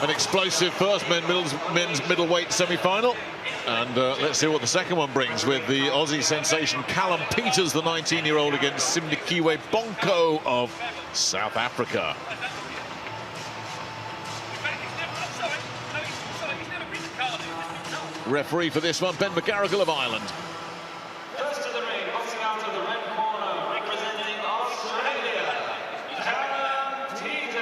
An explosive first men's middleweight semi-final. And let's see what the second one brings with the Aussie sensation Callum Peters, the 19-year-old, against Simnikiwe Bonko of South Africa. Referee for this one, Ben McGarrigle of Ireland. First to the ring, boxing out of the red corner, representing Australia, Callum Peters.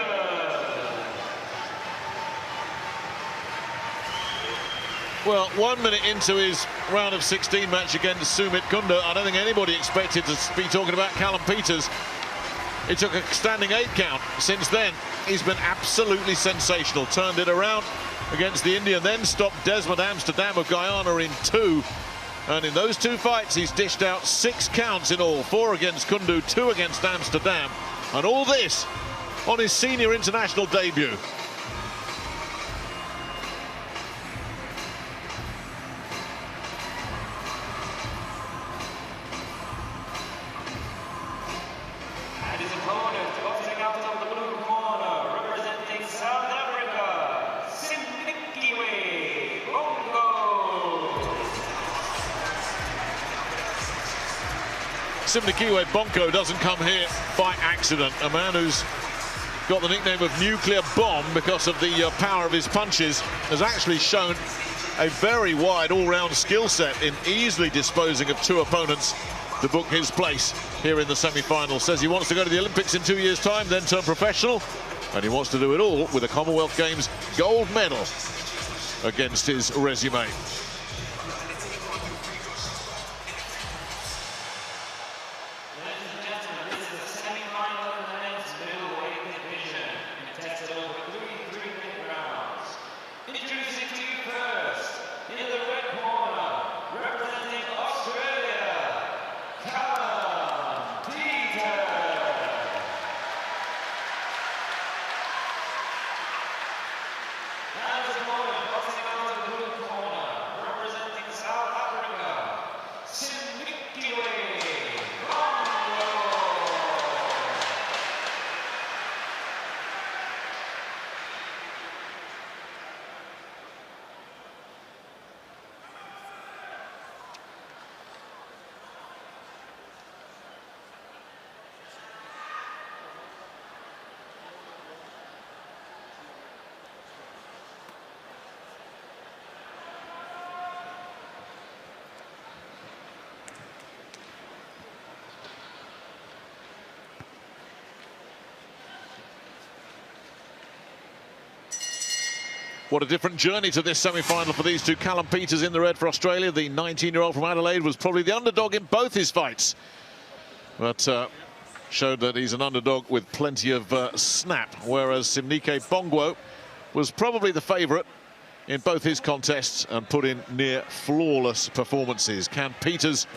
Well, 1 minute into his round of 16 match against Sumit Kunda, I don't think anybody expected to be talking about Callum Peters. He took a standing 8 count. Since then, he's been absolutely sensational. Turned it around against the Indian, then stopped Desmond Amsterdam of Guyana in 2. And in those 2 fights, he's dished out 6 counts in all. 4 against Kundu, 2 against Amsterdam. And all this on his senior international debut. And his opponent, boxing out of the blue corner, representing South Africa, Simnikiwe Bonko. Simnikiwe Bonko doesn't come here by accident. A man who's got the nickname of Nuclear Bomb because of the power of his punches has actually shown a very wide all-round skill set in easily disposing of 2 opponents to book his place here in the semi-final. Says he wants to go to the Olympics in 2 years' time, then turn professional, and he wants to do it all with a Commonwealth Games gold medal against his resume. Ladies and gentlemen, this is the semi-final of the men's middleweight division, contested over 3 3-minute rounds. Introducing to you first, in the red corner, representing Australia, Callum Peters. And his opponent, boxing out of the blue corner, representing South Africa, Simnikiwe Bonko. What a different journey to this semi-final for these two. Callum Peters in the red for Australia. The 19-year-old from Adelaide was probably the underdog in both his fights, but showed that he's an underdog with plenty of snap, whereas Simnikiwe Bonko was probably the favourite in both his contests and put in near flawless performances. Can Peters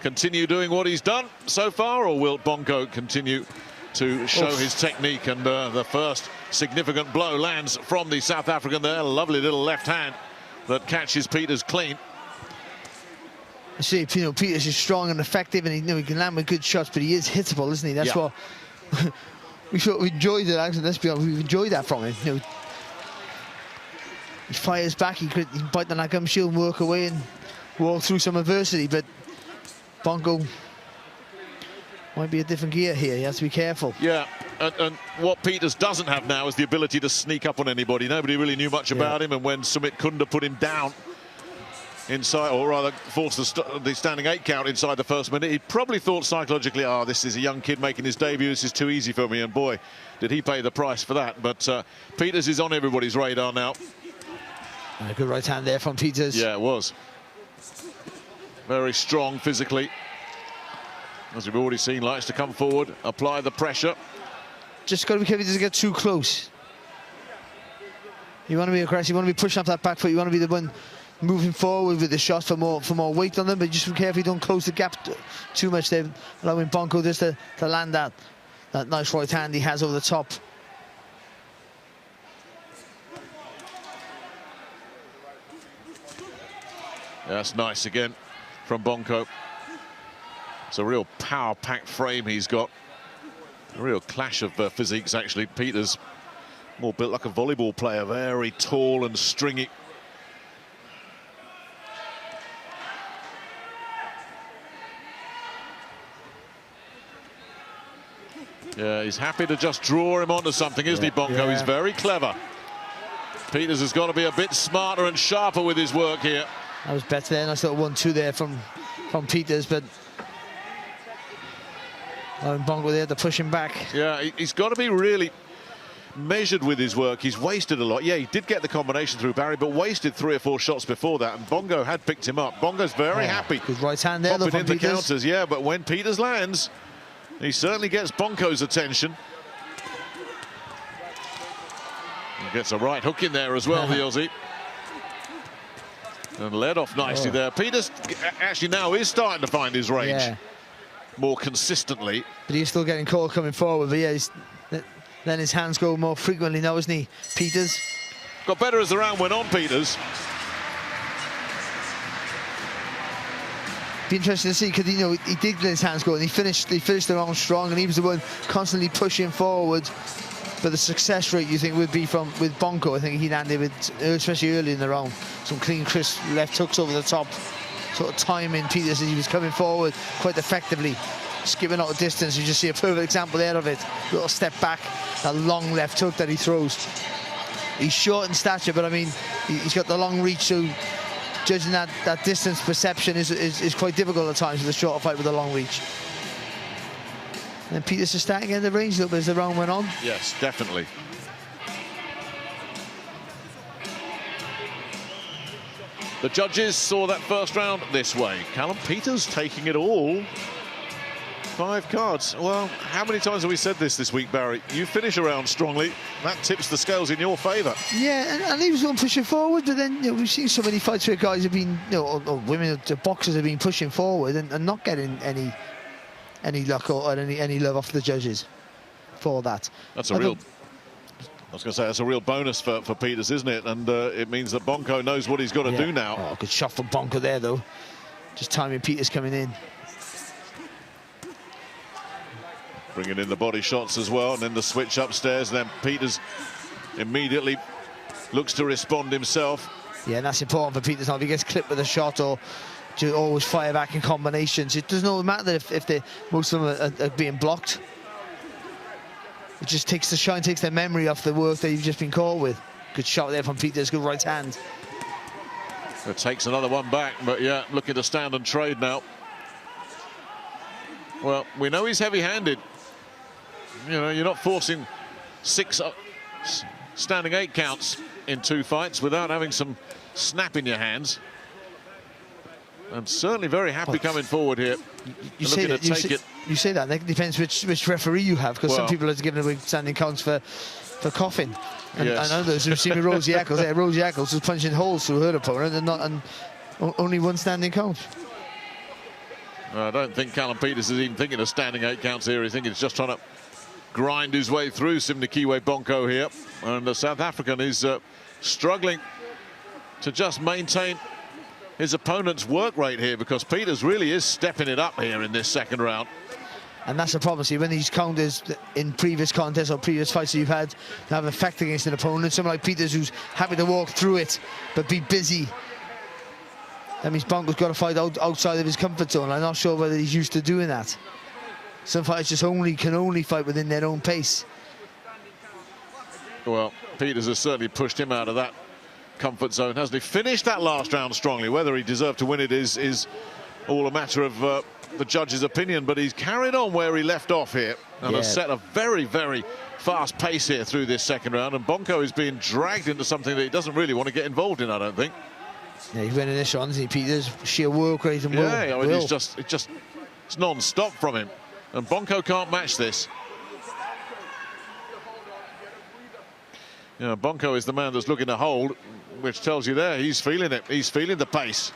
continue doing what he's done so far, or will Bonko continue to show his technique? And the first significant blow lands from the South African there. Lovely little left hand that catches Peters clean. I see, Peters is strong and effective, and he can land with good shots, but he is hittable, isn't he? That's what we enjoyed it. Actually, let's be honest, we've enjoyed that from him. He fires back, he can bite on that gum shield and work away and walk through some adversity, but Bonko might be a different gear here. He has to be careful. Yeah, and what Peters doesn't have now is the ability to sneak up on anybody. Nobody really knew much about him, and when Sumit Kunda put him down inside, or rather forced the standing 8 count inside the first minute, he probably thought psychologically, oh, this is a young kid making his debut, this is too easy for me, and boy, did he pay the price for that. But Peters is on everybody's radar now. A good right hand there from Peters. Yeah, it was. Very strong physically. As we've already seen, likes to come forward, apply the pressure. Just got to be careful, he doesn't get too close. You want to be aggressive, you want to be pushing up that back foot, you want to be the one moving forward with the shots for more weight on them, but just be careful you don't close the gap too much there, allowing Bonko just to land that nice right hand he has over the top. That's nice again from Bonko. It's a real power-packed frame he's got. A real clash of physiques, actually. Peters More built like a volleyball player, very tall and stringy. Yeah, he's happy to just draw him onto something, isn't he, Bonko? Yeah. He's very clever. Peters has got to be a bit smarter and sharper with his work here. That was better there. Nice little 1-2 there from Peters, but Bonko there to push him back. Yeah, he's got to be really measured with his work. He's wasted a lot. Yeah, he did get the combination through Barry, but wasted 3 or 4 shots before that, and Bongo had picked him up. Bongo's very happy. Good right hand there, though, Popping from in the Peters. counters, yeah, but when Peters lands, he certainly gets Bonko's attention. He gets a right hook in there as well, the Aussie. And led off nicely there. Peters actually now is starting to find his range more consistently. But he's still getting caught coming forward. But yeah, he's letting his hands go more frequently now, isn't he, Peters? Got better as the round went on, Peters. Be interesting to see, because you know he did let his hands go and he finished the round strong, and he was the one constantly pushing forward. But the success rate, you think, would be with Bonko. I think he landed with, especially early in the round, some clean, crisp left hooks over the top, sort of timing Peters as he was coming forward quite effectively, skipping out of distance. You just see a perfect example there of it. Little step back, that long left hook that he throws. He's short in stature, but I mean, he's got the long reach, so judging that distance perception is quite difficult at times with a shorter fight with a long reach. And Peters is starting to get the range a little bit as the round went on. Yes, definitely. The judges saw that first round this way. Callum Peters taking it all. 5 cards. Well, how many times have we said this week, Barry? You finish a round strongly, that tips the scales in your favour. Yeah, and he was going pushing forward, but then you know, we've seen so many fights where guys have been, you know, or women, or boxers have been pushing forward and not getting any luck or any love off the judges for that. That's a real... I was going to say, that's a real bonus for Peters, isn't it? And it means that Bonko knows what he's got to do now. Oh, good shot from Bonko there, though. Just timing Peters coming in. Bringing in the body shots as well, and then the switch upstairs, and then Peters immediately looks to respond himself. Yeah, and that's important for Peters now. If he gets clipped with a shot or to always fire back in combinations, it doesn't matter if most of them are being blocked. It just takes the shine, takes their memory off the work that you've just been caught with. Good shot there from Peters, good right hand. It takes another one back, but yeah, looking to stand and trade now. Well, we know he's heavy-handed. You know, you're not forcing 6 standing 8 counts in 2 fights without having some snap in your hands. I'm certainly very happy coming forward here. You say that. It depends which referee you have, because some people are giving away standing counts for coughing. And others who've seen Rosie Eccles. Yeah, Rosie Eccles was punching holes through her opponent and only 1 standing count. I don't think Callum Peters is even thinking of standing 8 counts here. I think he's just trying to grind his way through Simnikiwe Bonko here. And the South African is struggling to just maintain his opponent's work rate here, because Peters really is stepping it up here in this second round. And that's the problem. See, when these counters in previous contests or previous fights that you've had have an effect against an opponent, someone like Peters who's happy to walk through it but be busy, that means Bonko's got to fight outside of his comfort zone. I'm not sure whether he's used to doing that. Some fighters just can only fight within their own pace. Well, Peters has certainly pushed him out of that comfort zone, hasn't he? Finished that last round strongly. Whether he deserved to win it is all a matter of the judge's opinion, but he's carried on where he left off here and has set a very, very fast pace here through this second round, and Bonko is being dragged into something that he doesn't really want to get involved in, I don't think. Yeah, he's winning this one, isn't he, Peters? Sheer work rate and will. Yeah, I mean, it's non-stop from him, and Bonko can't match this. You know, Bonko is the man that's looking to hold, which tells you there he's feeling it. He's feeling the pace.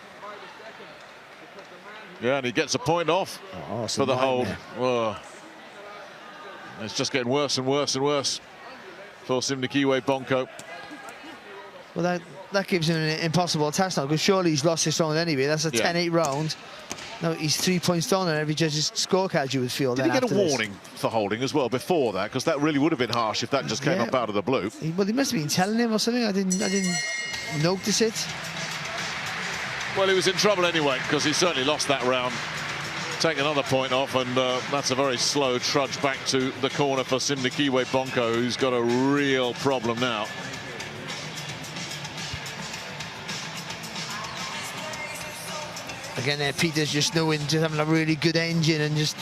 Yeah, and he gets a point off for the hold. Oh, it's just getting worse and worse and worse for Simnikiwe Bonko. Well, that gives him an impossible task now, because surely he's lost this round anyway. That's a 10-8 round. No, he's 3 points down on every judge's scorecard, you would feel. Did he get a warning for holding as well before that? Because that really would have been harsh if that just came up out of the blue. Well, he must have been telling him or something. I didn't notice it. Well, he was in trouble anyway, because he certainly lost that round. Take another point off, and that's a very slow trudge back to the corner for Simnikiwe Bonko, who's got a real problem now. Again, Peters just knowing, just having a really good engine, and just,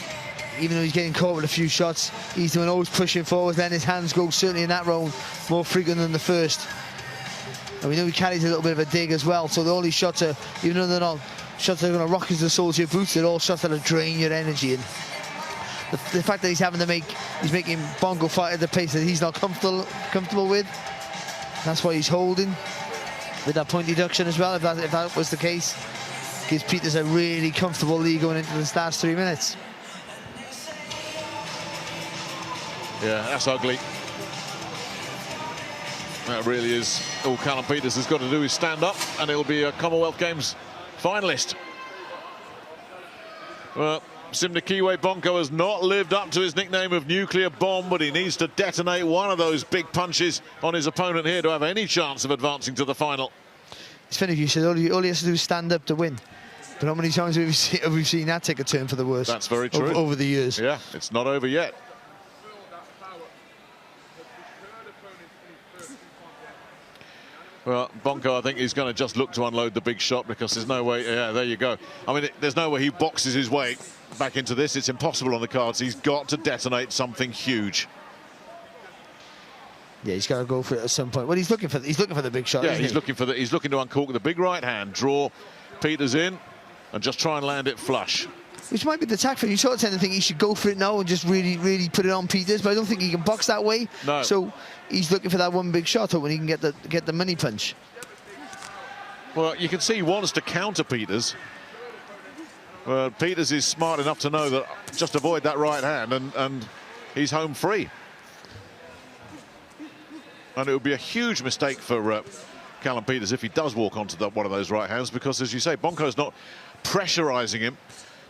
even though he's getting caught with a few shots, he's doing always pushing forward, letting his hands go, certainly in that round, more frequent than the first. And we know he carries a little bit of a dig as well, so all these shots are, even though they're not shots that are going to rock the soles of your boots, they're all shots that are drain your energy. And the fact that he's making Bongo fight at the pace that he's not comfortable with, that's why he's holding with that point deduction as well, if that was the case. Gives Peters a really comfortable lead going into the last 3 minutes. Yeah, that's ugly. That really is all Callum Peters has got to do is stand up, and it'll be a Commonwealth Games finalist. Well, Simnikiwe Bonko has not lived up to his nickname of nuclear bomb, but he needs to detonate one of those big punches on his opponent here to have any chance of advancing to the final. It's funny, you said all he has to do is stand up to win. But how many times have we seen that take a turn for the worse? That's very true. Over the years. Yeah, it's not over yet. Well, Bonko, I think he's going to just look to unload the big shot, because there's no way. Yeah, there you go. I mean, there's no way he boxes his way back into this. It's impossible on the cards. He's got to detonate something huge. Yeah, he's got to go for it at some point. Well, he's looking for the big shot. Yeah, he's looking to uncork the big right hand, draw Peters in, and just try and land it flush. Which might be the tack for him. You sort of tend to think he should go for it now and just really put it on Peters, but I don't think he can box that way. No. So he's looking for that one big shot when he can get the money punch. Well, you can see he wants to counter Peters. Peters is smart enough to know that just avoid that right hand, and he's home free. And it would be a huge mistake for Callum Peters if he does walk onto one of those right hands, because, as you say, Bonko's not pressurising him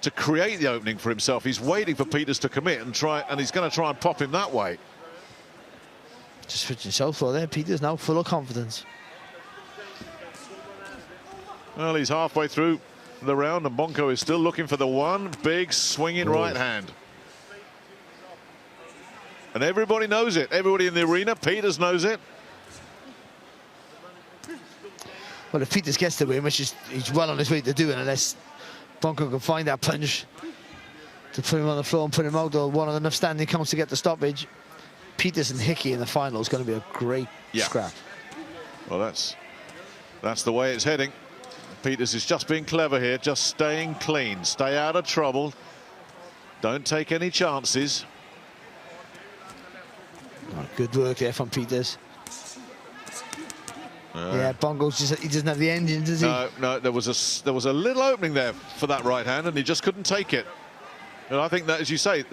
to create the opening for himself. He's waiting for Peters to commit and he's going to try and pop him that way. Just switching southpaw there. Peters now full of confidence. Well, he's halfway through the round, and Bonko is still looking for the one big swinging right hand. And everybody knows it. Everybody in the arena, Peters knows it. Well, if Peters gets the win, which he's well on his way to doing, unless Bonko can find that punch to put him on the floor and put him out, or one of enough standing counts to get the stoppage, Peters and Hickey in the final is going to be a great scrap. Well, that's the way it's heading. Peters is just being clever here, just staying clean, stay out of trouble, don't take any chances. Oh, good work there from Peters. Yeah, Bongo's he doesn't have the engine, does he? No, there was a little opening there for that right hand, and he just couldn't take it. And I think that, as you say,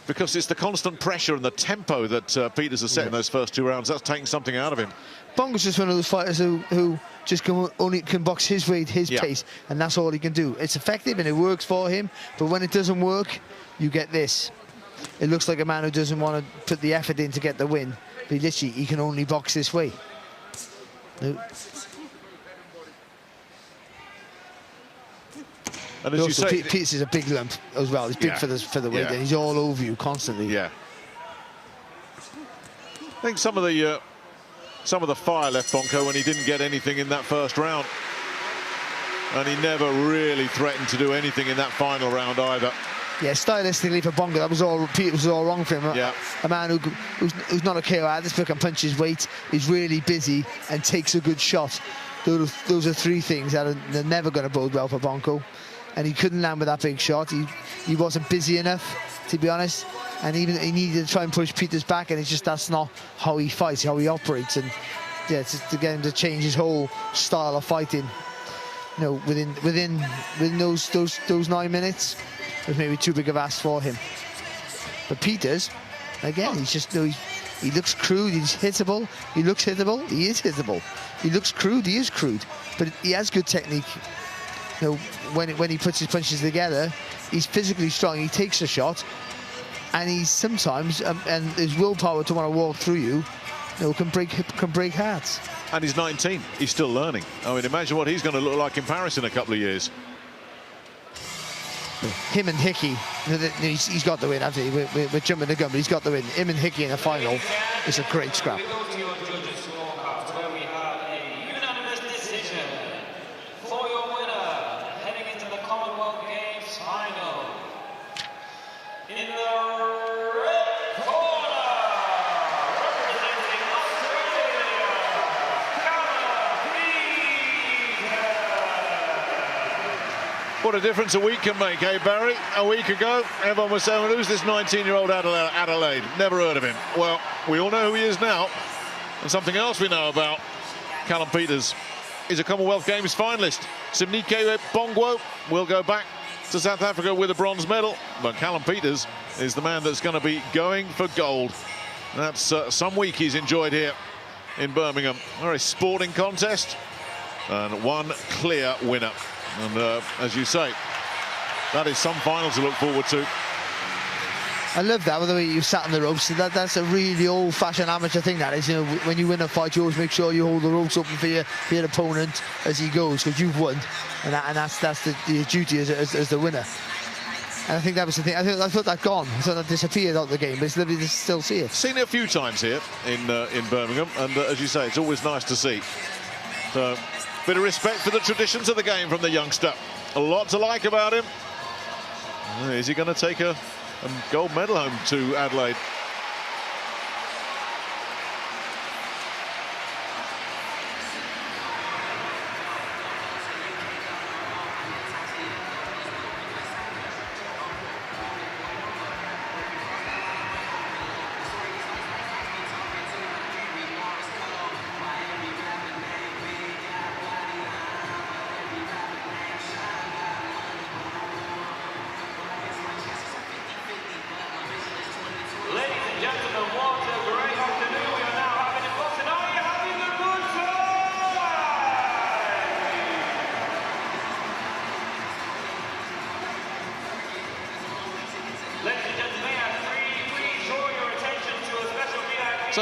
because it's the constant pressure and the tempo that Peters has set in those first 2 rounds, that's taking something out of him. Bongo's just one of those fighters who just only can box his weight, his pace, and that's all he can do. It's effective and it works for him, but when it doesn't work, you get this. It looks like a man who doesn't want to put the effort in to get the win, but he can only box this way. No. And as you say, Peters is a big lump as well. He's big for the weight, and he's all over you constantly. Yeah. I think some of the fire left Bonko when he didn't get anything in that first round, and he never really threatened to do anything in that final round either. Yeah, stylistically for Bongo, Peters was all wrong for him. Yeah. A man who's not a KO artist, but can punch his weight, is really busy and takes a good shot. Those are 3 things that they're never going to bode well for Bongo. And he couldn't land with that big shot. He wasn't busy enough, to be honest. And even he needed to try and push Peters back, and it's just that's not how he fights, how he operates. And yeah, to get him to change his whole style of fighting, you know, within those 9 minutes, was maybe too big of ask for him. But Peters, again, he's just He looks crude, he's hittable. He looks hittable, he is hittable. He looks crude, he is crude. But he has good technique. You know, when he puts his punches together, he's physically strong, he takes a shot, and he's sometimes, and his willpower to want to walk through you, can break hearts. And he's 19. He's still learning. I mean, imagine what he's going to look like in Paris in a couple of years. Him and Hickey, he's got the win, hasn't he? We're jumping the gun, but he's got the win. Him and Hickey in the final is a great scrap. We go to your judges' scorecards, where we have a unanimous decision for your winner, heading into the Commonwealth Games final. In the red corner, representing Australia, Callum Peter. What a difference a week can make, eh, Barry? A week ago, everyone was saying, well, who's this 19-year-old Adelaide? Never heard of him. Well, we all know who he is now. And something else we know about Callum Peters is a Commonwealth Games finalist. Simnike Bongwo will go back to South Africa with a bronze medal. But Callum Peters is the man that's going to be going for gold. That's some week he's enjoyed here in Birmingham. Very sporting contest. And one clear winner. And as you say, that is some final to look forward to. I love that, the way you sat on the ropes. That's a really old-fashioned amateur thing, that is. When you win a fight, you always make sure you hold the ropes open for your opponent as he goes, because you've won. And that's the duty as the winner. And I think that was the thing. I thought that gone. I thought that disappeared out of the game, but it's lovely to still see it. Seen it a few times here in Birmingham, and as you say, it's always nice to see. So, bit of respect for the traditions of the game from the youngster. A lot to like about him. Is he going to take a gold medal home to Adelaide?